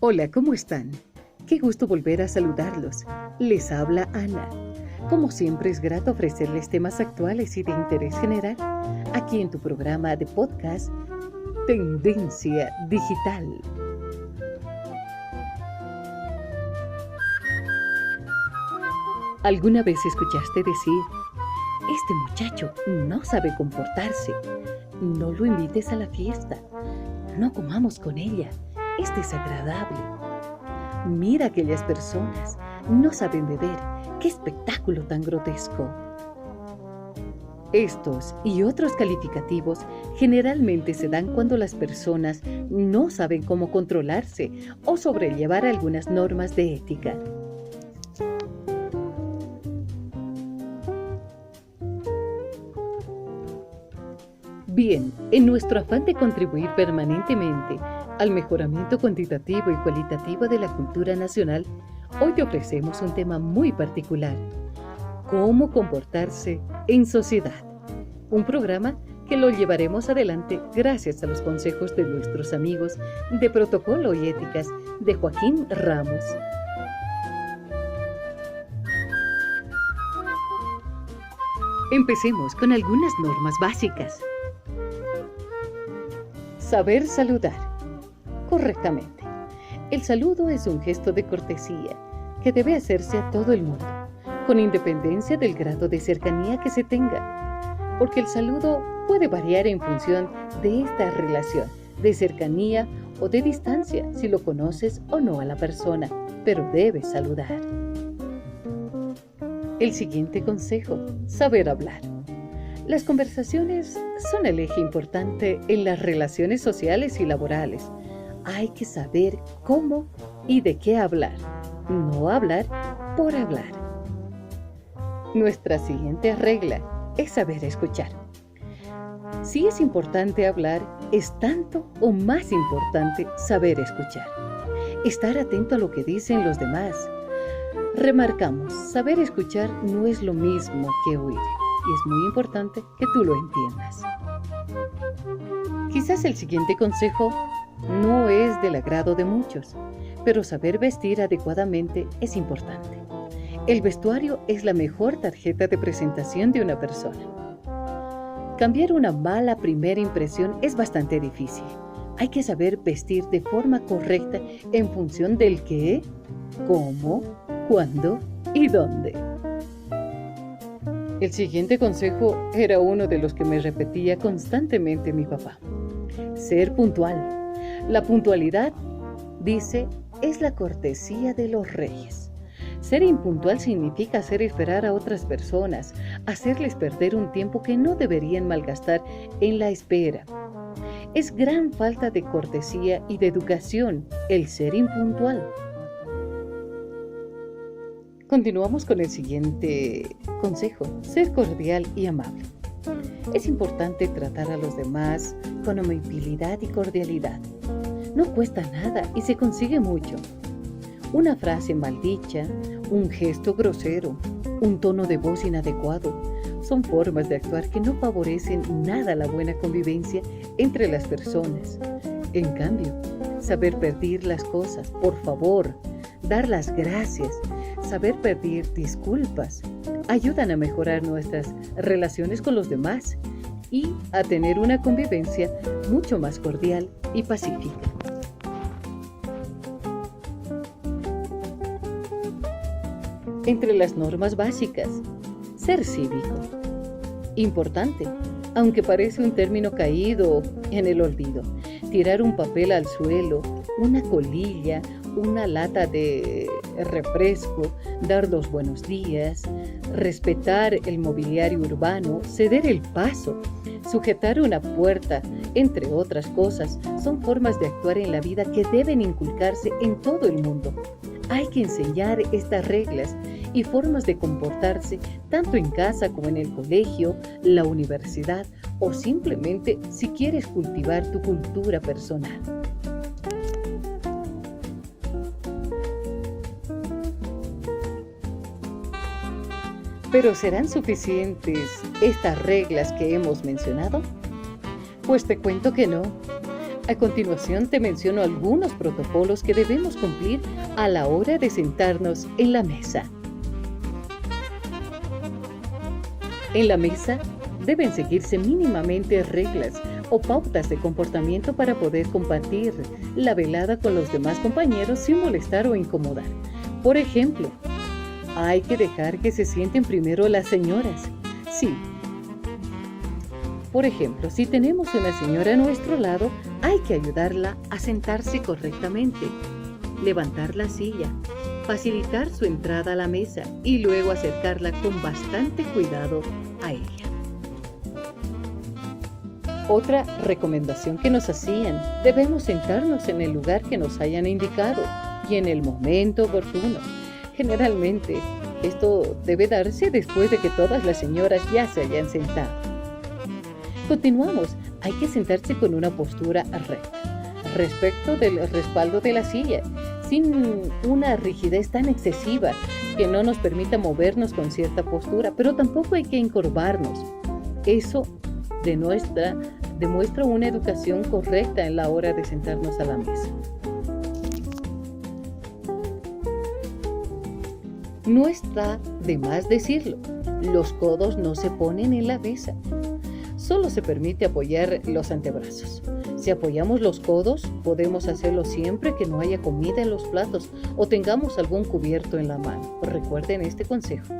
Hola, ¿cómo están? Qué gusto volver a saludarlos. Les habla Ana. Como siempre es grato ofrecerles temas actuales y de interés general aquí en tu programa de podcast Tendencia Digital. ¿Alguna vez escuchaste decir, este muchacho no sabe comportarse? No lo invites a la fiesta. No comamos con ella. Es desagradable. Mira, aquellas personas no saben beber. ¡Qué espectáculo tan grotesco! Estos y otros calificativos generalmente se dan cuando las personas no saben cómo controlarse o sobrellevar algunas normas de ética. Bien, en nuestro afán de contribuir permanentemente al mejoramiento cuantitativo y cualitativo de la cultura nacional, hoy te ofrecemos un tema muy particular: cómo comportarse en sociedad. Un programa que lo llevaremos adelante gracias a los consejos de nuestros amigos de Protocolo y Éticas de Joaquín Ramos. Empecemos con algunas normas básicas. Saber saludar correctamente. El saludo es un gesto de cortesía que debe hacerse a todo el mundo, con independencia del grado de cercanía que se tenga, porque el saludo puede variar en función de esta relación de cercanía o de distancia, si lo conoces o no a la persona, pero debes saludar. El siguiente consejo: saber hablar. Las conversaciones son el eje importante en las relaciones sociales y laborales. Hay que saber cómo y de qué hablar, no hablar por hablar. Nuestra siguiente regla es saber escuchar. Si es importante hablar, es tanto o más importante saber escuchar. Estar atento a lo que dicen los demás. Remarcamos, saber escuchar no es lo mismo que oír. Y es muy importante que tú lo entiendas. Quizás el siguiente consejo no es del agrado de muchos, pero saber vestir adecuadamente es importante. El vestuario es la mejor tarjeta de presentación de una persona. Cambiar una mala primera impresión es bastante difícil. Hay que saber vestir de forma correcta en función del qué, cómo, cuándo y dónde. El siguiente consejo era uno de los que me repetía constantemente mi papá: ser puntual. La puntualidad, dice, es la cortesía de los reyes. Ser impuntual significa hacer esperar a otras personas, hacerles perder un tiempo que no deberían malgastar en la espera. Es gran falta de cortesía y de educación el ser impuntual. Continuamos con el siguiente consejo: ser cordial y amable. Es importante tratar a los demás con amabilidad y cordialidad. No cuesta nada y se consigue mucho. Una frase maldicha, un gesto grosero, un tono de voz inadecuado, son formas de actuar que no favorecen nada la buena convivencia entre las personas. En cambio, saber pedir las cosas, por favor, dar las gracias, saber pedir disculpas, ayudan a mejorar nuestras relaciones con los demás y a tener una convivencia mucho más cordial y pacífica. Entre las normas básicas, ser cívico. Importante, aunque parece un término caído en el olvido. Tirar un papel al suelo, una colilla, una lata de refresco, dar los buenos días, respetar el mobiliario urbano, ceder el paso, sujetar una puerta, entre otras cosas, son formas de actuar en la vida que deben inculcarse en todo el mundo. Hay que enseñar estas reglas y formas de comportarse tanto en casa como en el colegio, la universidad o simplemente si quieres cultivar tu cultura personal. ¿Pero serán suficientes estas reglas que hemos mencionado? Pues te cuento que no. A continuación te menciono algunos protocolos que debemos cumplir a la hora de sentarnos en la mesa. En la mesa deben seguirse mínimamente reglas o pautas de comportamiento para poder compartir la velada con los demás compañeros sin molestar o incomodar. Por ejemplo, hay que dejar que se sienten primero las señoras. Sí. Por ejemplo, si tenemos una señora a nuestro lado, hay que ayudarla a sentarse correctamente, levantar la silla, facilitar su entrada a la mesa y luego acercarla con bastante cuidado a ella. Otra recomendación que nos hacían: debemos sentarnos en el lugar que nos hayan indicado y en el momento oportuno. Generalmente, esto debe darse después de que todas las señoras ya se hayan sentado. Continuamos, hay que sentarse con una postura recta, respecto del respaldo de la silla, sin una rigidez tan excesiva que no nos permita movernos con cierta postura, pero tampoco hay que encorvarnos. Eso demuestra una educación correcta en la hora de sentarnos a la mesa. No está de más decirlo, los codos no se ponen en la mesa. Solo se permite apoyar los antebrazos. Si apoyamos los codos, podemos hacerlo siempre que no haya comida en los platos o tengamos algún cubierto en la mano. Recuerden este consejo.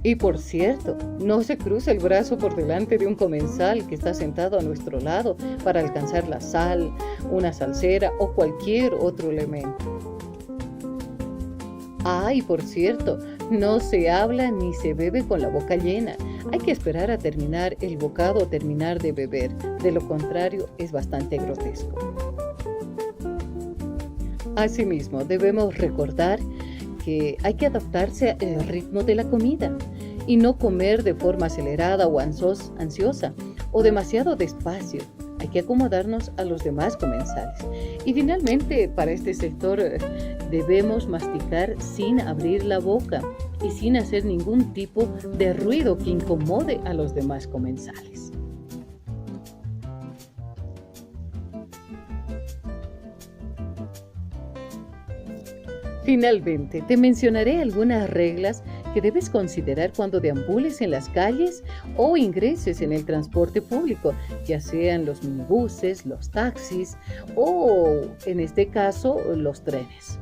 Y por cierto, no se cruce el brazo por delante de un comensal que está sentado a nuestro lado para alcanzar la sal, una salsera o cualquier otro elemento. Y por cierto, no se habla ni se bebe con la boca llena. Hay que esperar a terminar el bocado o terminar de beber. De lo contrario, es bastante grotesco. Asimismo, debemos recordar que hay que adaptarse al ritmo de la comida y no comer de forma acelerada o ansiosa o demasiado despacio. Hay que acomodarnos a los demás comensales. Y finalmente, para este sector, debemos masticar sin abrir la boca y sin hacer ningún tipo de ruido que incomode a los demás comensales. Finalmente, te mencionaré algunas reglas que debes considerar cuando deambules en las calles o ingreses en el transporte público, ya sean los minibuses, los taxis o, en este caso, los trenes.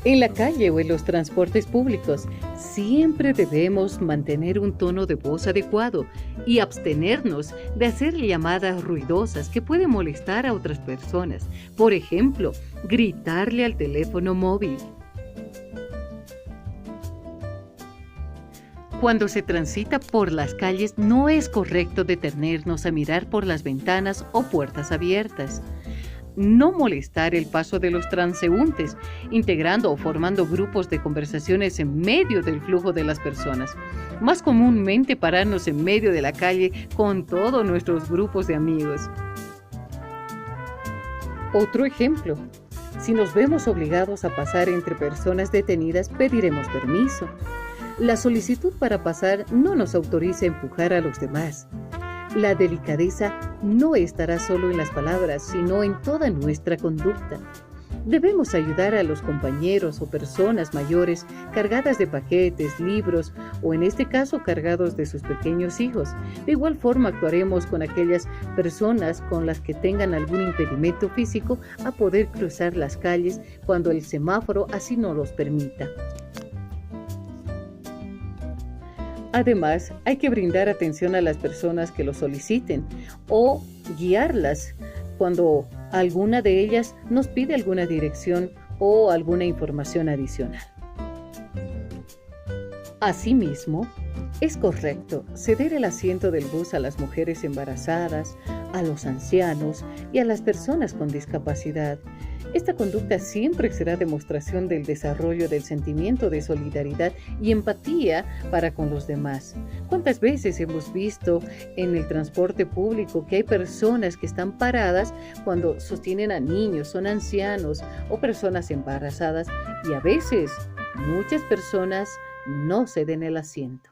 En la calle o en los transportes públicos, siempre debemos mantener un tono de voz adecuado y abstenernos de hacer llamadas ruidosas que pueden molestar a otras personas. Por ejemplo, gritarle al teléfono móvil. Cuando se transita por las calles, no es correcto detenernos a mirar por las ventanas o puertas abiertas. No molestar el paso de los transeúntes, integrando o formando grupos de conversaciones en medio del flujo de las personas. Más comúnmente pararnos en medio de la calle con todos nuestros grupos de amigos. Otro ejemplo, si nos vemos obligados a pasar entre personas detenidas, pediremos permiso. La solicitud para pasar no nos autoriza a empujar a los demás. La delicadeza no estará solo en las palabras, sino en toda nuestra conducta. Debemos ayudar a los compañeros o personas mayores cargadas de paquetes, libros o en este caso cargados de sus pequeños hijos. De igual forma actuaremos con aquellas personas con las que tengan algún impedimento físico a poder cruzar las calles cuando el semáforo así nos los permita. Además, hay que brindar atención a las personas que lo soliciten o guiarlas cuando alguna de ellas nos pide alguna dirección o alguna información adicional. Asimismo, es correcto ceder el asiento del bus a las mujeres embarazadas, a los ancianos y a las personas con discapacidad. Esta conducta siempre será demostración del desarrollo del sentimiento de solidaridad y empatía para con los demás. ¿Cuántas veces hemos visto en el transporte público que hay personas que están paradas cuando sostienen a niños, son ancianos o personas embarazadas y a veces muchas personas no ceden el asiento?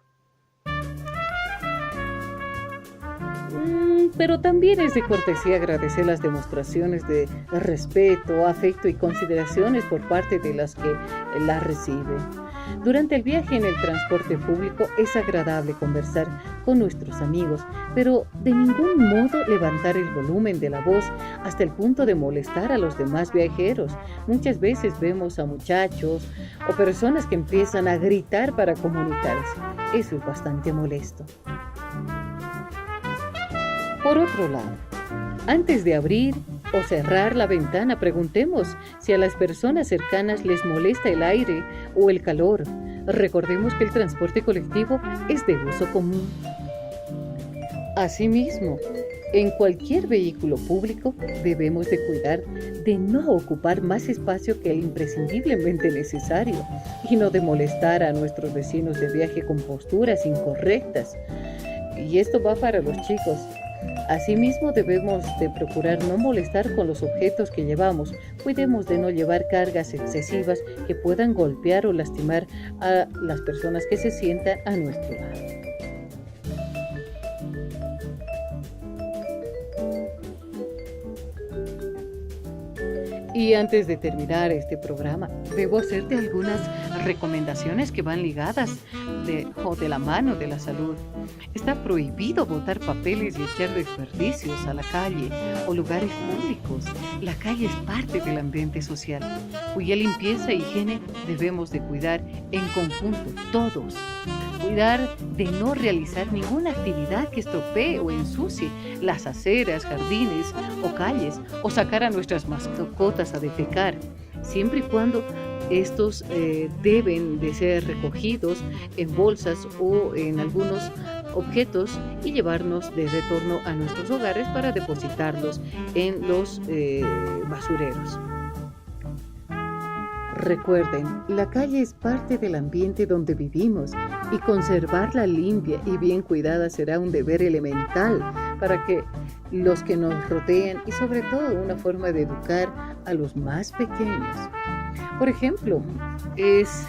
Pero también es de cortesía agradecer las demostraciones de respeto, afecto y consideraciones por parte de las que las reciben. Durante el viaje en el transporte público es agradable conversar con nuestros amigos, pero de ningún modo levantar el volumen de la voz hasta el punto de molestar a los demás viajeros. Muchas veces vemos a muchachos o personas que empiezan a gritar para comunicarse. Eso es bastante molesto. Por otro lado, antes de abrir o cerrar la ventana, preguntemos si a las personas cercanas les molesta el aire o el calor. Recordemos que el transporte colectivo es de uso común. Asimismo, en cualquier vehículo público debemos de cuidar de no ocupar más espacio que el imprescindiblemente necesario y no de molestar a nuestros vecinos de viaje con posturas incorrectas. Y esto va para los chicos. Asimismo, debemos de procurar no molestar con los objetos que llevamos. Cuidemos de no llevar cargas excesivas que puedan golpear o lastimar a las personas que se sientan a nuestro lado. Y antes de terminar este programa, debo hacerte algunas recomendaciones que van ligadas de la mano de la salud. Está prohibido botar papeles y echar desperdicios a la calle o lugares públicos. La calle es parte del ambiente social, cuya limpieza e higiene debemos de cuidar en conjunto, todos. Cuidar de no realizar ninguna actividad que estropee o ensucie las aceras, jardines o calles, o sacar a nuestras mascotas a defecar, siempre y cuando estos deben de ser recogidos en bolsas o en algunos objetos y llevarnos de retorno a nuestros hogares para depositarlos en los basureros. Recuerden, la calle es parte del ambiente donde vivimos y conservarla limpia y bien cuidada será un deber elemental para que los que nos rodean y sobre todo una forma de educar a los más pequeños. Por ejemplo, es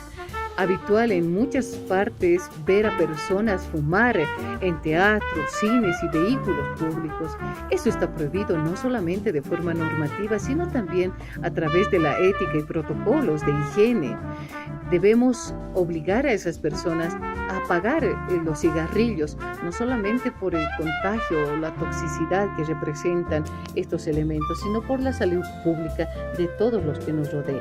habitual en muchas partes ver a personas fumar en teatros, cines y vehículos públicos. Eso está prohibido no solamente de forma normativa, sino también a través de la ética y protocolos de higiene. Debemos obligar a esas personas a apagar los cigarrillos, no solamente por el contagio o la toxicidad que representan estos elementos, sino por la salud pública de todos los que nos rodean.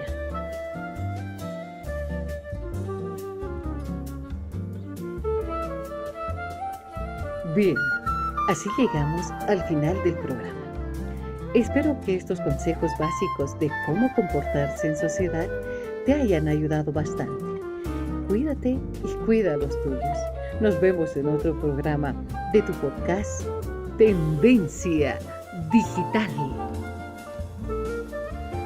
Bien, así llegamos al final del programa. Espero que estos consejos básicos de cómo comportarse en sociedad te hayan ayudado bastante. Cuídate y cuida a los tuyos. Nos vemos en otro programa de tu podcast Tendencia Digital.